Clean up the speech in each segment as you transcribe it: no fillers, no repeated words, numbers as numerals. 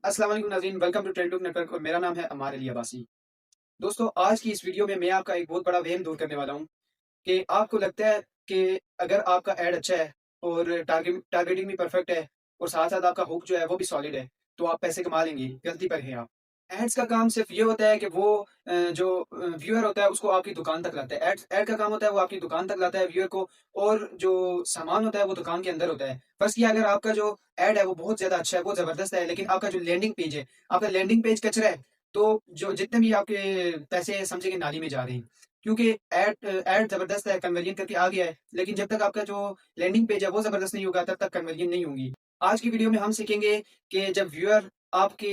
अस्सलाम वालेकुम नाज़रीन, वेलकम टू ट्रेंड नेटवर्क और मेरा नाम है अमार अली अब्बासी। दोस्तों, आज की इस वीडियो में मैं आपका एक बहुत बड़ा वहम दूर करने वाला हूँ कि आपको लगता है कि अगर आपका ऐड अच्छा है और टारगेटिंग भी परफेक्ट है और साथ-साथ आपका हुक जो है वो भी सॉलिड है, तो आप पैसे कमा लेंगे। गलती पर हैं आप। एड्स का काम सिर्फ़ ये होता है कि वो व्यूअर होता है उसको आपकी दुकान तक लाता है। एड्स ऐड का काम होता है वो आपकी दुकान तक लाता है व्यूअर को, और जो सामान होता है वो दुकान के अंदर होता है। फ़र्ज़ किया अगर आपका जो ऐड है वो बहुत ज़्यादा अच्छा है, बहुत ज़बरदस्त है, लेकिन आपका जो लैंडिंग पेज है, आपका लैंडिंग पेज कचरा है, तो जो जितने भी आपके पैसे हैं समझिए कि नाली में जा रहे हैं। क्योंकि ऐड ज़बरदस्त है, कन्वर्जन करके आ गया है, लेकिन जब तक आपका जो लैंडिंग पेज है वो ज़बरदस्त नहीं होगा, तब तक कन्वर्जन नहीं होंगी। आज की वीडियो में हम सीखेंगे कि जब व्यूअर आपके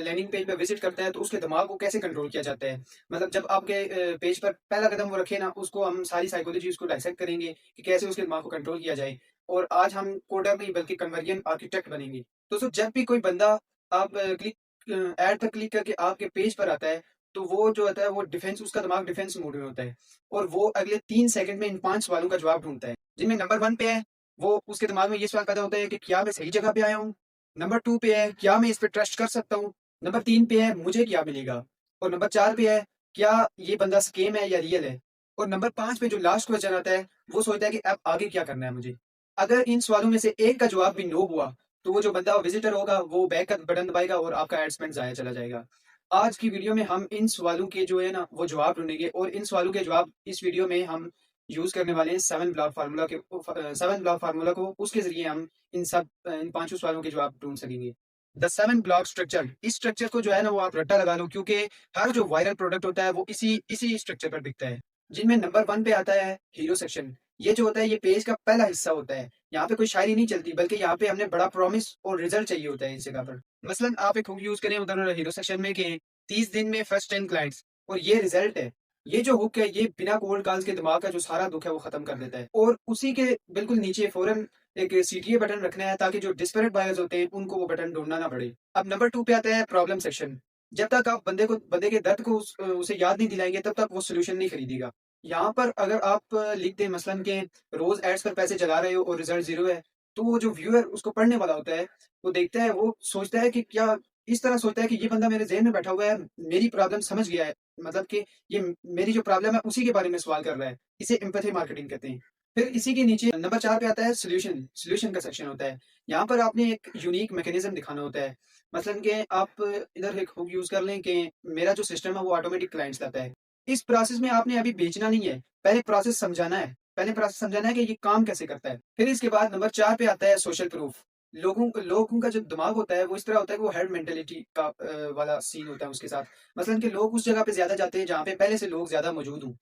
लैंडिंग पेज पे विज़िट करता है, तो उसके दिमाग को कैसे कंट्रोल किया जाता है। मतलब जब आपके पेज पर पहला कदम वो रखे ना, उसको हम सारी साइकोलॉजी उसको डाइसेक्ट करेंगे कि कैसे उसके दिमाग को कंट्रोल किया जाए। और आज हम कोडर नहीं बल्कि कन्वर्जन आर्किटेक्ट बनेंगे। दोस्तों, जब भी कोई बंदा आप ऐड पर क्लिक करके आपके पेज पर आता है, तो वो जो होता है वो डिफेंस उसका दिमाग डिफेंस मोड में होता है, और वो अगले 3 सेकंड में इन 5 सवालों का जवाब ढूँढता है। जिनमें नंबर 1 पे है, वो उसके दिमाग में ये सवाल पैदा होता है कि क्या मैं सही जगह पे आया हूँ? नंबर 2 पे है, क्या मैं इस पे ट्रस्ट कर सकता हूँ? नंबर 3 पे है, मुझे क्या मिलेगा? और नंबर 4 पे है, क्या ये बंदा स्कैम है या रियल है? और नंबर 5 पे जो लास्ट क्वेश्चन आता है, वो सोचता है कि अब आगे क्या करना है मुझे? अगर इन सवालों में से एक का जवाब भी नो हुआ, तो वो जो बंदा विज़िटर होगा, वो बैक का बटन दबाएगा और आपका एड स्पेंड ज़ाया चला जाएगा। आज की वीडियो में हम इन सवालों के जो है ना, वो जवाब ढूँढेंगे, और इन सवालों के जवाब इस वीडियो में हम यूज़ करने वाले हैं 7 ब्लॉक फ़ॉर्मूला 7 ब्लॉक फ़ॉर्मूला को, उसके ज़रिए हम इन पाँचों सवालों के जवाब ढूँढ सकेंगे। द 7 ब्लॉक स्ट्रक्चर, इस स्ट्रक्चर को जो है ना वो आप रट्टा लगा लो, क्योंकि हर जो वायरल प्रोडक्ट होता है वो इसी इसी स्ट्रक्चर पर बिकता है। जिनमें नंबर 1 पे आता है हीरो सेक्शन। ये जो होता है ये पेज का पहला हिस्सा होता है। यहाँ पे कोई शायरी नहीं चलती, बल्कि यहाँ पे हमने बड़ा प्रॉमिस और रिजल्ट चाहिए होता है इस जगह पर। मसलन आप एक हुक यूज़ करें उधर हीरो सेक्शन में कि 30 दिन में फर्स्ट 10 क्लाइंट्स, और ये रिजल्ट है। ये जो हुक है ये बिना कोल्ड कॉल्स के दिमाग का जो सारा दुःख है वो खत्म कर देता है, और उसी के बिल्कुल नीचे फौरन एक सीटीए बटन रखना है, ताकि जो डिस्पैरेट बायर्स होते हैं उनको वो बटन ढूँढना ना पड़े। अब नंबर 2 पे आता है प्रॉब्लम सेक्शन। जब तक आप बंदे के दर्द को उसे याद नहीं दिलाएँगे, तब तक वो सॉल्यूशन नहीं खरीदेगा। यहाँ पर अगर आप लिख दें मसलन के रोज़ एड्स पर पैसे चला रहे हो और रिज़ल्ट ज़ीरो है, तो वो जो व्यूअर उसको पढ़ने वाला होता है, वो देखता है, वो सोचता है कि क्या इस तरह सोचता है कि ये बंदा मेरे ज़हन में बैठा हुआ है, मेरी प्रॉब्लम समझ गया है। मतलब कि ये मेरी जो प्रॉब्लम है उसी के बारे में सवाल कर रहा है। इसे एम्पैथी मार्केटिंग कहते हैं। फिर इसी के नीचे नंबर 4 पे आता है सॉल्यूशन, सॉल्यूशन का सेक्शन होता है। यहाँ पर आपने एक यूनिक मैकेनिज़्म दिखाना होता है। मसलन कि आप इधर एक हुक यूज़ कर लें कि मेरा जो सिस्टम है वो ऑटोमेटिक क्लाइंट्स लाता है। इस प्रोसेस में आपने अभी बेचना नहीं है, पहले प्रोसेस समझाना है। पहले प्रोसेस समझाना है कि ये काम कैसे करता है। फिर इसके बाद नंबर 4 पे आता है सोशल प्रूफ। लोगों का जो दिमाग होता है वो इस तरह होता है कि वो हर्ड मेंटालिटी का वाला सीन होता है उसके साथ। मसलन कि लोग उस जगह पे ज़्यादा जाते हैं जहाँ पे पहले से लोग ज़्यादा मौजूद हों।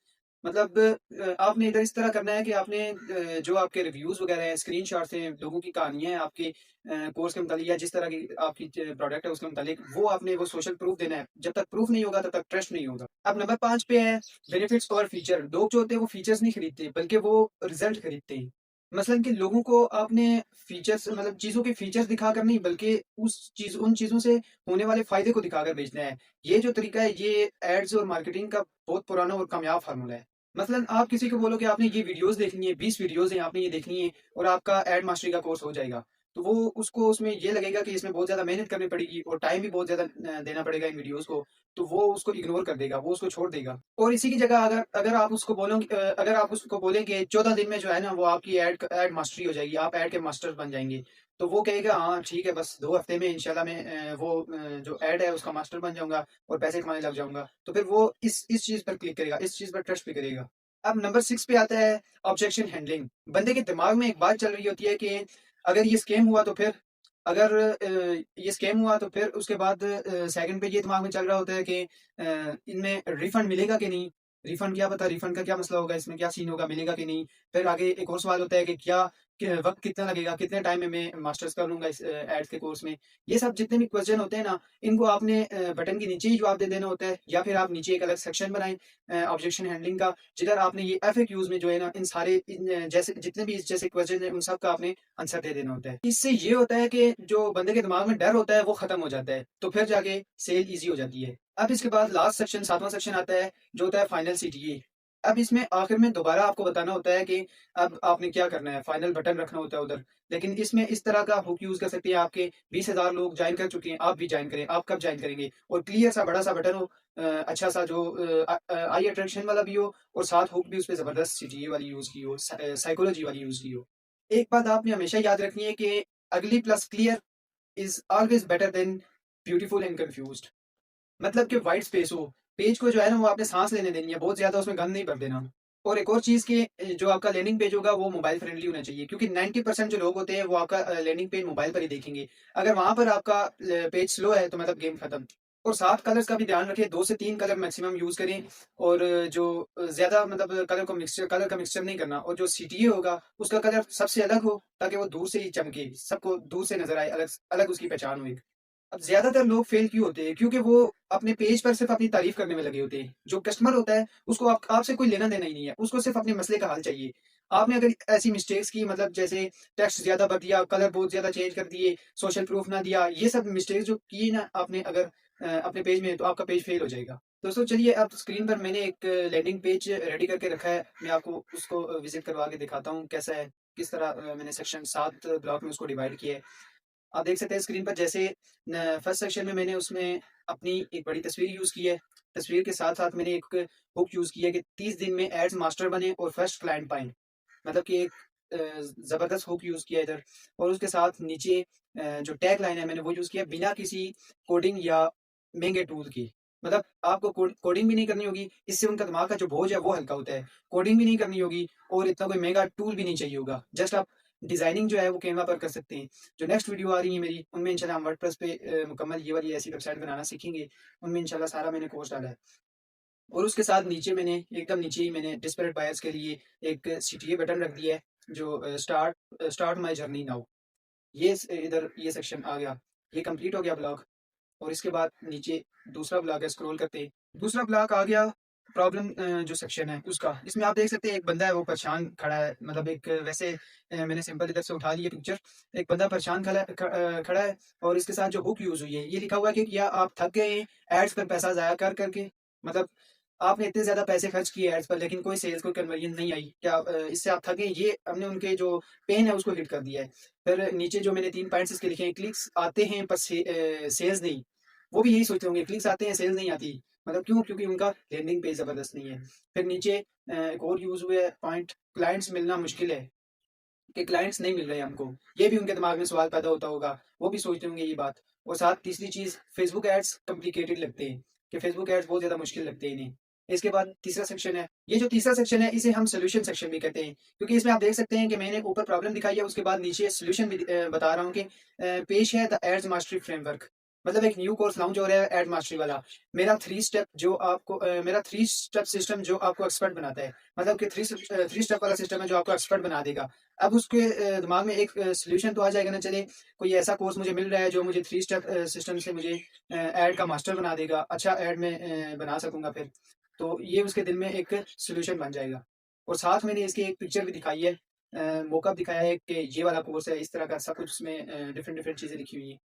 मतलब आपने इधर इस तरह करना है कि आपने जो आपके रिव्यूज़ वगैरह हैं, स्क्रीनशॉट्स हैं, लोगों की कहानियाँ हैं आपके कोर्स के मुतालिक या जिस तरह की आपकी प्रोडक्ट है उसके मुतालिक, वो आपने वो सोशल प्रूफ देना है। जब तक प्रूफ नहीं होगा तब तक ट्रस्ट नहीं होगा। अब नंबर 5 पे है बेनिफिट्स और फीचर। लोग जो होते हैं वो फीचर्स नहीं खरीदते, बल्कि वो रिजल्ट खरीदते हैं। मसलन कि लोगों को आपने फीचर्स मतलब चीज़ों के फीचर्स दिखाकर नहीं, बल्कि उन चीज़ों से होने वाले फ़ायदे को दिखाकर बेचना है। ये जो तरीका है ये एड्स और मार्केटिंग का बहुत पुराना और कामयाब फ़ॉर्मूला है। मसलन आप किसी को बोलो कि आपने ये वीडियोज़ देखनी है, 20 वीडियोज़ हैं आपने ये देखनी है, और आपका एड मास्टरी का कोर्स हो जाएगा। तो वो उसको उसमें ये लगेगा कि इसमें बहुत ज़्यादा मेहनत करनी पड़ेगी और टाइम भी बहुत ज़्यादा देना पड़ेगा इन वीडियोज़ को, तो वो उसको इग्नोर कर देगा, वो उसको छोड़ देगा। और इसी की जगह अगर आप उसको बोलें कि 14 दिन में जो है ना वो आपकी एड मास्टरी हो जाएगी, आप एड के मास्टर बन जाएँगे। तो वो कहेगा हाँ, ठीक है, बस 2 हफ्ते में इंशाल्लाह मैं जो एड है उसका मास्टर बन जाऊँगा और पैसे कमाने लग जाऊँगा। तो फिर वो इस चीज़ पर क्लिक करेगा, इस चीज़ पर ट्रस्ट भी करेगा। अब नंबर 6 पे आता है ऑब्जेक्शन हैंडलिंग। बंदे के दिमाग में एक बात चल रही होती है कि अगर ये स्कैम हुआ तो फिर? अगर ये स्कैम हुआ तो फिर उसके बाद सेकंड पे ये दिमाग में चल रहा होता है कि इनमें रिफंड मिलेगा कि नहीं? रिफंड क्या पता, रिफंड का क्या मसला होगा, इसमें क्या सीन होगा, मिलेगा कि नहीं? फिर आगे एक और सवाल होता है कि वक़्त कितना लगेगा, कितने टाइम में मैं मास्टर्स कर लूँगा इस एड्स के कोर्स में? ये सब जितने भी क्वेश्चन होते हैं ना, इनको आपने बटन के नीचे ही जवाब दे देना होता है, या फिर आप नीचे एक अलग सेक्शन बनाएँ ऑब्जेक्शन हैंडलिंग का, जिधर आपने ये एफएक्यूज़ में जो है ना जैसे जितने भी इस जैसे क्वेश्चन हैं उन सब का आपने आंसर दे देना होता है। इससे ये होता है कि जो बंदे के दिमाग में डर होता है वो खत्म हो जाता है, तो फिर जाके सेल ईज़ी हो जाती है। अब इसके बाद लास्ट सेक्शन 7वाँ सेक्शन आता है, जो होता है फाइनल सीटीए। अब इसमें आखिर में दोबारा आपको बताना होता है कि अब आपने क्या करना है, फाइनल बटन रखना होता है उधर। लेकिन इसमें इस तरह का हुक यूज़ कर सकते हैं, आपके 20,000 लोग जॉइन कर चुके हैं, आप भी जॉइन करें, आप कब जॉइन करेंगे? और क्लियर सा बड़ा-सा बटन हो, अच्छा सा जो आई अट्रैक्शन वाला भी हो और साथ हुक भी उसपे ज़बरदस्त सी ये वाली यूज़ की हो, साइकोलॉजी वाली यूज़ की हो। एक बात आपने हमेशा याद रखनी है कि अगली plus clear is always better than beautiful and confused. मतलब कि व्हाइट स्पेस हो, पेज को जो है ना वो आपने साँस लेने देनी है, बहुत ज़्यादा उसमें गंद नहीं भर देना। और एक और चीज़ कि जो आपका लैंडिंग पेज होगा वो मोबाइल फ्रेंडली होना चाहिए, क्योंकि 90% जो लोग होते हैं वो आपका लैंडिंग पेज मोबाइल पर ही देखेंगे। अगर वहाँ पर आपका पेज स्लो है तो मतलब गेम खत्म। और साथ कलर्स का भी ध्यान रखें, 2 से 3 कलर मैक्सिमम यूज़ करें। और जो ज़्यादा मतलब कलर का मिक्सचर नहीं करना, और जो सीटीए होगा उसका कलर सबसे अलग हो ताकि वो दूर से ही चमके, सबको दूर से नज़र आए, अलग अलग उसकी पहचान हो एक। अब ज़्यादातर लोग फेल क्यों होते हैं? क्योंकि वो अपने पेज पर सिर्फ़ अपनी तारीफ़ करने में लगे होते हैं। जो कस्टमर होता है, उसको आप आपसे कोई लेना-देना ही नहीं है। उसको सिर्फ़ अपने मसले का हल चाहिए। आपने अगर ऐसी मिस्टेक्स की, मतलब जैसे टेक्स्ट ज़्यादा भर दिया, कलर बहुत ज़्यादा चेंज कर दिए, सोशल प्रूफ ना दिया, ये सब मिस्टेक्स जो की ना आपने अगर अपने पेज में, तो आपका पेज फेल हो जाएगा। दोस्तों चलिए, अब स्क्रीन पर मैंने एक लैंडिंग पेज रेडी करके रखा है। मैं आपको उसको विज़िट करवा के दिखाता हूँ कैसा है, किस तरह मैंने सेक्शन 7 ब्लॉक में उसको डिवाइड किया है। आप देख सकते हैं स्क्रीन पर, जैसे फर्स्ट सेक्शन में मैंने उसमें अपनी एक बड़ी तस्वीर यूज़ की है। तस्वीर के साथ-साथ मैंने एक हुक यूज़ की है कि 30 दिन में एड्स मास्टर बने और फर्स्ट क्लाइंट पाएँ। मतलब कि एक ज़बरदस्त हुक यूज़ किया है इधर। और उसके साथ नीचे जो टैग लाइन है मैंने वो यूज़ किया बिना किसी कोडिंग या महँगे टूल के। मतलब आपको कोडिंग भी नहीं करनी होगी, इससे उनका दिमाग का जो बोझ है वो हल्का होता है। कोडिंग भी नहीं करनी होगी और इतना कोई महँगा टूल भी नहीं चाहिए होगा। जस्ट आप डिज़ाइनिंग जो है वो कैनवा पर कर सकते हैं। जो नेक्स्ट वीडियो आ रही है मेरी, उनमें इंशाल्लाह हम वर्डप्रेस पे मुकम्मल ये वाली ऐसी वेबसाइट बनाना सीखेंगे। उनमें इंशाल्लाह सारा मैंने कोर्स डाला है। और उसके साथ नीचे मैंने, एकदम नीचे ही मैंने डिस्पैरेट बायर्स के लिए एक सीटीए बटन रख दिया है, जो स्टार्ट माय जर्नी नाउ। इधर ये सेक्शन आ गया, ये कंप्लीट हो गया ब्लॉक। और इसके बाद नीचे दूसरा ब्लॉक है, स्क्रॉल करते ही दूसरा ब्लॉक आ गया, प्रॉब्लम जो सेक्शन है उसका। इसमें आप देख सकते हैं एक बंदा है वो परेशान खड़ा है, मतलब एक वैसे मैंने सिंपल इधर से उठा ली है पिक्चर। एक बंदा परेशान खड़ा है और इसके साथ जो हुक यूज़ हुई है, ये लिखा हुआ है कि या आप थक गए हैं एड्स पर पैसा ज़ाया कर के। मतलब आपने इतने ज़्यादा पैसे खर्च किए एड्स पर, लेकिन कोई सेल्स, कोई कन्वर्जन नहीं आई। क्या इससे आप थके हैं? ये हमने उनके जो पेन है उसको हिट कर दिया है। फिर नीचे जो मैंने 3 पॉइंट्स इसके लिखे हैं, क्लिक्स आते हैं पर सेल्स नहीं। वो भी यही सोचते होंगे, क्लिक्स आते हैं सेल्स नहीं आती। मतलब क्यों? क्योंकि उनका लैंडिंग पेज ज़बरदस्त नहीं है। फिर नीचे एक और यूज़ हुआ है पॉइंट, क्लाइंट्स मिलना मुश्किल है, कि क्लाइंट्स नहीं मिल रहे हमको। ये भी उनके दिमाग में सवाल पैदा होता होगा, वो भी सोचते होंगे ये बात। और साथ तीसरी चीज़, फेसबुक एड्स कॉम्प्लिकेटेड लगते हैं, कि फेसबुक एड्स बहुत ज़्यादा मुश्किल लगते हैं इन्हें। इसके बाद तीसरा सेक्शन है, ये जो तीसरा सेक्शन है इसे हम सॉल्यूशन सेक्शन भी कहते हैं, क्योंकि इसमें आप देख सकते हैं कि मैंने ऊपर प्रॉब्लम दिखाई है, उसके बाद नीचे सॉल्यूशन भी बता रहा हूँ कि पेश है द एड्स मास्टरी फ्रेमवर्क। मतलब एक न्यू कोर्स लॉन्च हो रहा है एड मास्टरी वाला। मेरा 3 स्टेप सिस्टम जो आपको एक्सपर्ट बनाता है। मतलब कि 3 स्टेप वाला सिस्टम है जो आपको एक्सपर्ट बना देगा। अब उसके दिमाग में एक सॉल्यूशन तो आ जाएगा ना, चले कोई ऐसा कोर्स मुझे मिल रहा है जो मुझे 3 स्टेप सिस्टम से मुझे ऐड का मास्टर बना देगा, अच्छा ऐड मैं बना सकूँगा फिर। तो ये उसके दिल में एक सॉल्यूशन बन जाएगा। और साथ मैंने इसकी एक पिक्चर भी दिखाई है, मॉकअप दिखाया है कि ये वाला कोर्स है, इस तरह का सब कुछ उसमें डिफरेंट डिफरेंट चीज़ें लिखी हुई हैं।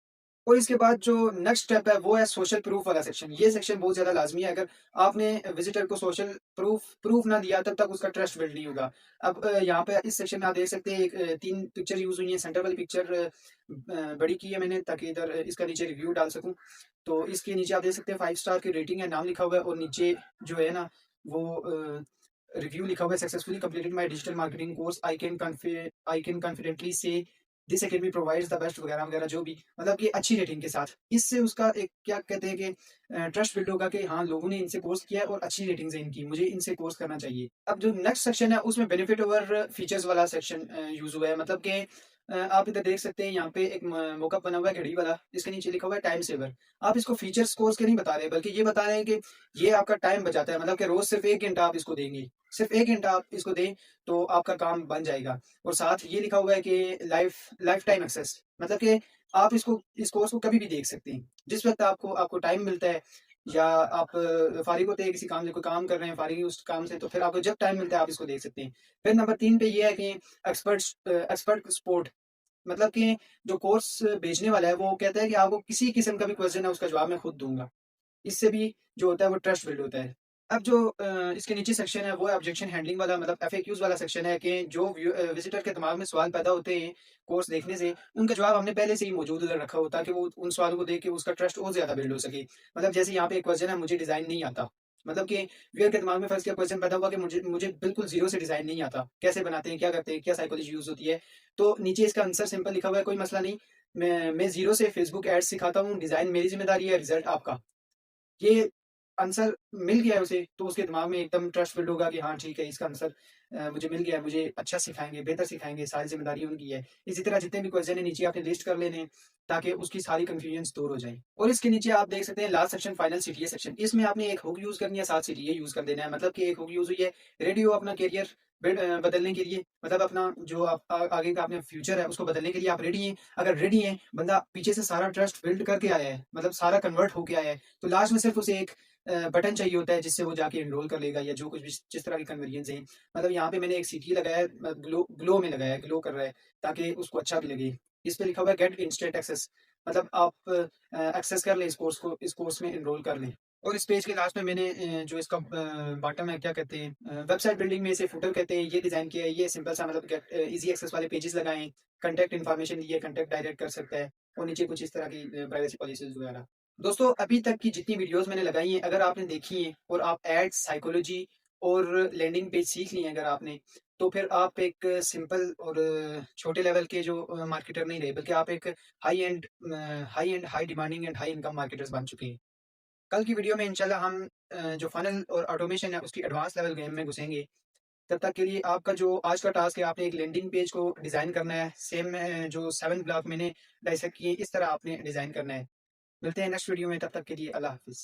और इसके बाद जो नेक्स्ट स्टेप है वो है सोशल प्रूफ वाला सेक्शन। ये सेक्शन बहुत ज़्यादा लाज़मी है। अगर आपने विज़िटर को सोशल प्रूफ ना दिया तब तक उसका ट्रस्ट बिल्ड नहीं होगा। अब यहाँ पे इस सेक्शन में आप देख सकते हैं एक 3 पिक्चर यूज़ हुई हैं। सेंटर वाली पिक्चर बड़ी की है मैंने ताकि इधर इसका नीचे रिव्यू डाल सकूँ। तो इसके नीचे आप देख सकते हैं 5 स्टार की रेटिंग है, नाम लिखा हुआ है और नीचे जो है ना वो रिव्यू लिखा हुआ है, successfully completed my digital marketing course, I can confidently से this academy provides the best, वगैरह वगैरह जो भी, मतलब कि अच्छी रेटिंग के साथ। इससे उसका एक क्या कहते हैं कि ट्रस्ट बिल्ड होगा कि हाँ, लोगों ने इनसे कोर्स किया है और अच्छी रेटिंग्स है इनकी, मुझे इनसे कोर्स करना चाहिए। अब जो नेक्स्ट सेक्शन है उसमें बेनिफिट ओवर फीचर्स वाला सेक्शन यूज़ हुआ है। मतलब कि आप इधर देख सकते हैं यहाँ पे एक मॉकअप बना हुआ है घड़ी वाला, इसके नीचे लिखा हुआ है टाइम सेवर। आप इसको फीचर्स कोर्स के नहीं बता रहे, बल्कि ये बता रहे हैं कि ये आपका टाइम बचाता है। मतलब कि रोज़ सिर्फ 1 घंटा आप इसको देंगे, सिर्फ 1 घंटा आप इसको दें तो आपका काम बन जाएगा। और साथ ये लिखा हुआ है कि लाइफ टाइम एक्सेस, मतलब कि आप इस कोर्स को कभी भी देख सकते हैं। जिस वक़्त आपको टाइम मिलता है या आप फ़ारिग होते हैं किसी काम से, कोई काम कर रहे हैं फ़ारिग उस काम से, तो फिर आपको जब टाइम मिलता है आप इसको देख सकते हैं। फिर नंबर 3 पे ये है कि एक्सपर्ट सपोर्ट। मतलब कि जो कोर्स बेचने वाला है वो कहता है कि आपको किसी किस्म का भी क्वेश्चन है उसका जवाब मैं खुद दूँगा। इससे भी जो होता है वो ट्रस्ट बिल्ड होता है। अब जो इसके नीचे सेक्शन है वो है ऑब्जेक्शन हैंडलिंग वाला, मतलब एफएक्यूज़ वाला सेक्शन है कि जो विज़िटर के दिमाग में सवाल पैदा होते हैं कोर्स देखने से, उनका जवाब हमने पहले से ही मौजूद उधर रखा हो, ताकि वो उन सवालों को देख के उसका ट्रस्ट और ज़्यादा बिल्ड हो सके। मतलब जैसे यहाँ पे एक क्वेश्चन है, मुझे डिज़ाइन नहीं आता। मतलब कि व्यूअर के दिमाग में फर्स्ट क्या क्वेश्चन पैदा हुआ कि मुझे मुझे बिल्कुल ज़ीरो से डिज़ाइन नहीं आता। कैसे बनाते हैं, क्या करते हैं, क्या साइकोलॉजी यूज़ होती है? तो नीचे इसका आंसर सिंपल लिखा हुआ है, कोई मसला नहीं। मैं ज़ीरो से फेसबुक एड्स सिखाता हूँ, डिज़ाइन मेरी ज़िम्मेदारी है, रिज़ल्ट आपका। ये आंसर मिल गया है उसे, तो उसके दिमाग में एकदम ट्रस्ट बिल्ड होगा कि हाँ, ठीक है, इसका आंसर मुझे मिल गया है, मुझे अच्छा सिखाएँगे, बेहतर सिखाएँगे, सारी ज़िम्मेदारी उनकी है। इसी तरह जितने भी क्वेश्चन हैं नीचे आपने लिस्ट कर लेने हैं, ताकि उसकी सारी कन्फ्यूजन्स दूर हो जाए। और इसके नीचे आप देख सकते हैं last section final CTA section. इसमें आपने एक हुक यूज़ करनी है, साथ सीटीए यूज़ कर देना है। मतलब कि एक हुक यूज़ हुई है, रेडी हो अपना करियर बदलने के लिए, मतलब अपना जो आप आगे का अपना फ्यूचर है उसको बदलने के लिए आप रेडी हैं। अगर रेडी हैं, बंदा पीछे से सारा ट्रस्ट बिल्ड करके आया है, मतलब सारा कन्वर्ट होके आया है, तो लास्ट में सिर्फ उसे एक बटन चाहिए होता है जिससे वो जाके एनरोल कर लेगा, या जो कुछ भी जिस तरह की कन्वीनियंस है। मतलब यहाँ पे मैंने एक सीटी लगाया है, ग्लो ग्लो में लगाया है, ग्लो कर रहा है, ताकि उसको अच्छा भी लगे। इस पे लिखा हुआ है गेट इंस्टेंट एक्सेस, मतलब आप एक्सेस कर लें इस कोर्स को, इस कोर्स में एनरोल कर लें। और इस पेज के लास्ट में मैंने जो इसका बॉटम है, क्या कहते हैं, वेबसाइट बिल्डिंग में इसे फुटर कहते हैं, ये डिजाइन किया है। ये सिंपल सा, मतलब गेट इजी एक्सेस वाले पेजेस लगाए हैं, कांटेक्ट इन्फॉर्मेशन दी है, कांटेक्ट डायरेक्ट कर सकता है, और नीचे कुछ इस तरह की प्राइवेसी पॉलिसीज वगैरह। दोस्तों, अभी तक की जितनी वीडियोस मैंने लगाई हैं, अगर आपने देखी हैं और आप एड्स, साइकोलॉजी और लैंडिंग पेज सीख ली हैं अगर आपने, तो फिर आप एक सिंपल और छोटे लेवल के जो मार्केटर नहीं रहे, बल्कि आप एक high and, high demanding and high income marketers बन चुके हैं। कल की वीडियो में इंशाल्लाह हम जो फनल और ऑटोमेशन है उसकी एडवांस लेवल गेम में घुसेंगे। तब तक के लिए आपका जो आज का टास्क है, आपने एक लैंडिंग पेज को डिज़ाइन करना है। सेम जो 7 ब्लॉक मैंने डाइसेक्ट किए, इस तरह आपने डिज़ाइन करना है। मिलते हैं नेक्स्ट वीडियो में, तब तक के लिए अल्लाह हाफ़िज़।